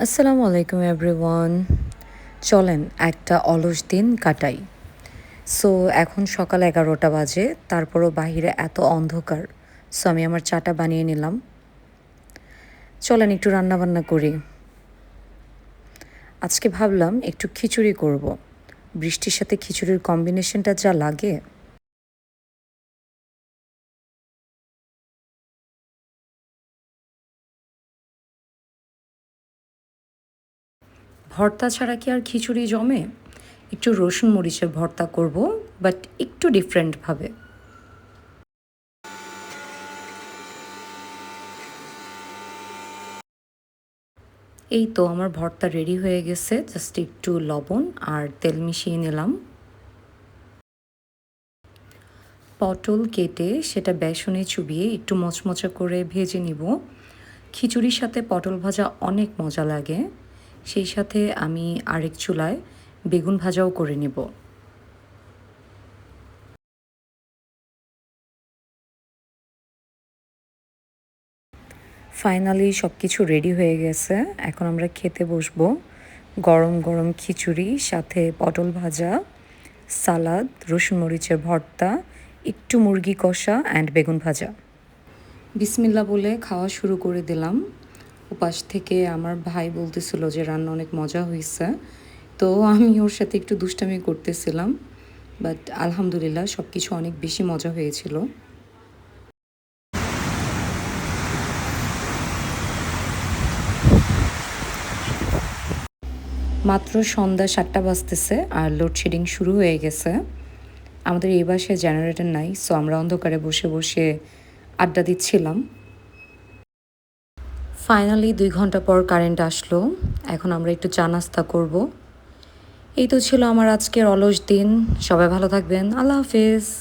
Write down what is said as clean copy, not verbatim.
আসসালামু আলাইকুম এভরিওয়ান। চলেন একটা অলস দিন কাটাই। সো এখন সকাল 11টা বাজে, তারপরও বাহিরে এত অন্ধকার। সো আমি আমার চাটা বানিয়ে নিলাম। চলেন একটু রান্নাবান্না করি। আজকে ভাবলাম একটু খিচুড়ি করব। বৃষ্টির সাথে খিচুড়ির কম্বিনেশনটা যা লাগে। ভর্তা ছাড়া কি আর খিচুড়ি জমে? একটু রসুন মরিচের ভর্তা করব, বাট একটু ডিফারেন্টভাবে। এই তো আমার ভর্তা রেডি হয়ে গেছে, জাস্ট একটু লবণ আর তেল মিশিয়ে নিলাম। পটল কেটে সেটা বেসনে চুবিয়ে একটু মচমচে করে ভেজে নিব। খিচুড়ির সাথে পটল ভাজা অনেক মজা লাগে। সেই সাথে আমি আরেক চুলায় বেগুন ভাজাও করে নিব। ফাইনালি সব কিছু রেডি হয়ে গেছে, এখন আমরা খেতে বসবো। গরম গরম খিচুড়ি, সাথে পটল ভাজা, সালাদ, রসুন মরিচের ভর্তা, একটু মুরগি কষা অ্যান্ড বেগুন ভাজা। বিসমিল্লা বলে খাওয়া শুরু করে দিলাম। ওপাশ থেকে আমার ভাই বলতেছিল যে রান্না অনেক মজা হয়েছে, তো আমি ওর সাথে একটু দুষ্টামি করতেছিলাম। বাট আলহামদুলিল্লাহ সব কিছু অনেক বেশি মজা হয়েছিল। মাত্র সন্ধ্যা 7টা বাজতেছে আর লোডশেডিং শুরু হয়ে গেছে। আমাদের এই বাসায় জেনারেটর নাই, সো আমরা অন্ধকারে বসে বসে আড্ডা দিচ্ছিলাম। ফাইনালি 2 ঘন্টা পর কারেন্ট আসলো। এখন আমরা একটু চা নাস্তা করব। এই তো ছিল আমার আজকের অলস দিন। সবাই ভালো থাকবেন। আল্লাহ হাফেজ।